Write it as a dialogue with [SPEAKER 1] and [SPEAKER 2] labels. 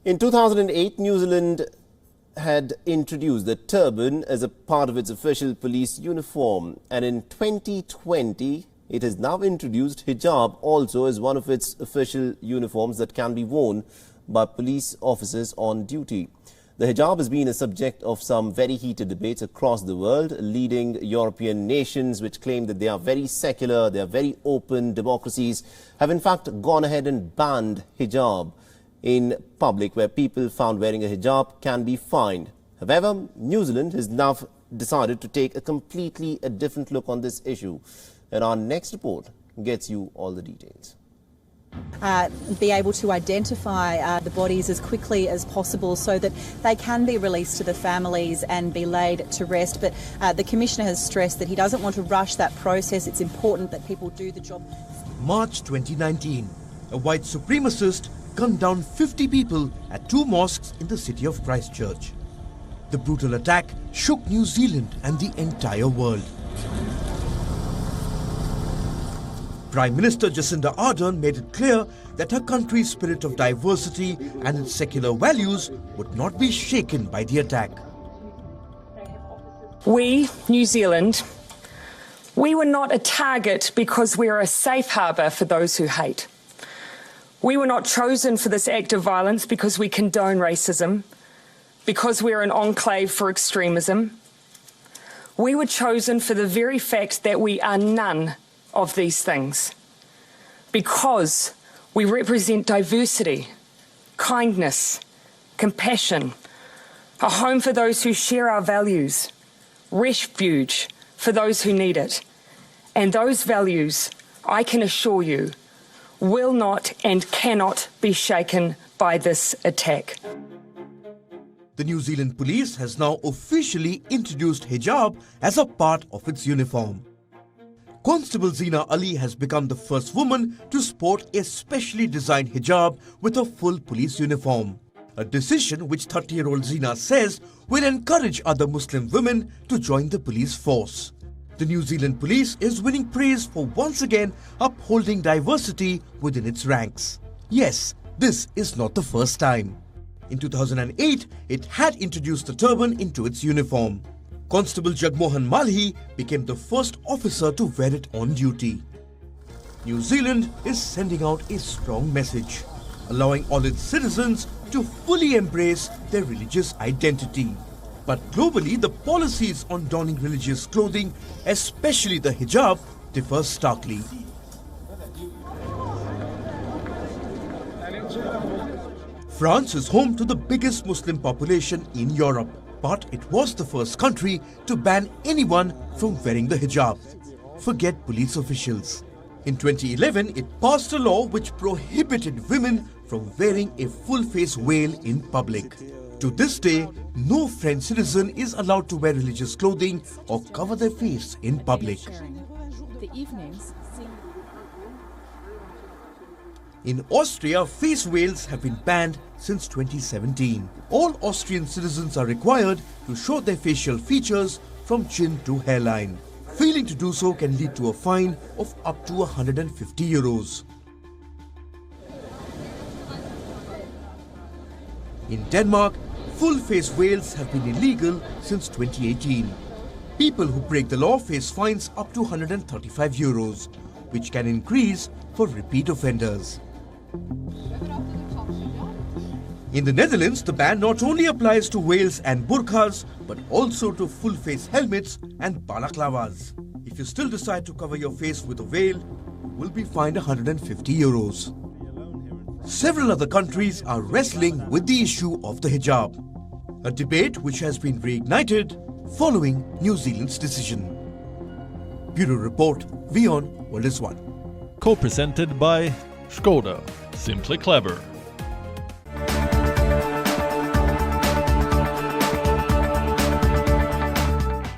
[SPEAKER 1] In 2008, New Zealand had introduced the turban as a part of its official police uniform, and in 2020 it has now introduced hijab also as one of its official uniforms that can be worn by police officers on duty. The hijab has been a subject of some very heated debates across the world. Leading European nations, which claim that they are very secular, they are very open democracies, have in fact gone ahead and banned hijab in public, where people found wearing a hijab can be fined. However, New Zealand has now decided to take a completely different look on this issue. And our next report gets you all the details.
[SPEAKER 2] Be able to identify the bodies as quickly as possible so that they can be released to the families and be laid to rest. But the Commissioner has stressed that he doesn't want to rush that process. It's important that people do the job.
[SPEAKER 3] March 2019, a white supremacist gunned down 50 people at 2 mosques in the city of Christchurch. The brutal attack shook New Zealand and the entire world. Prime Minister Jacinda Ardern made it clear that her country's spirit of diversity and its secular values would not be shaken by the attack.
[SPEAKER 4] We, New Zealand, we were not a target because we are a safe harbour for those who hate. We were not chosen for this act of violence because we condone racism, because we're an enclave for extremism. We were chosen for the very fact that we are none of these things, because we represent diversity, kindness, compassion, a home for those who share our values, refuge for those who need it. And those values, I can assure you, will not and cannot be shaken by this attack.
[SPEAKER 3] The New Zealand Police has now officially introduced hijab as a part of its uniform. Constable Zeena Ali has become the first woman to sport a specially designed hijab with a full police uniform. A decision which 30-year-old Zeena says will encourage other Muslim women to join the police force. The New Zealand Police is winning praise for once again upholding diversity within its ranks. Yes, this is not the first time. In 2008, it had introduced the turban into its uniform. Constable Jagmohan Malhi became the first officer to wear it on duty. New Zealand is sending out a strong message, allowing all its citizens to fully embrace their religious identity. But globally, the policies on donning religious clothing, especially the hijab, differ starkly. France is home to the biggest Muslim population in Europe, but it was the first country to ban anyone from wearing the hijab. Forget police officials. In 2011, it passed a law which prohibited women from wearing a full-face veil in public. To this day, no French citizen is allowed to wear religious clothing or cover their face in public. In Austria, face veils have been banned since 2017. All Austrian citizens are required to show their facial features from chin to hairline. Failing to do so can lead to a fine of up to €150. In Denmark, full-face veils have been illegal since 2018. People who break the law face fines up to €135, which can increase for repeat offenders. In the Netherlands, the ban not only applies to veils and burqas, but also to full-face helmets and balaclavas. If you still decide to cover your face with a veil, you will be fined €150. Several other countries are wrestling with the issue of the hijab, a debate which has been reignited following New Zealand's decision. Bureau Report, WION World is One.
[SPEAKER 5] Co-presented by Skoda. Simply clever.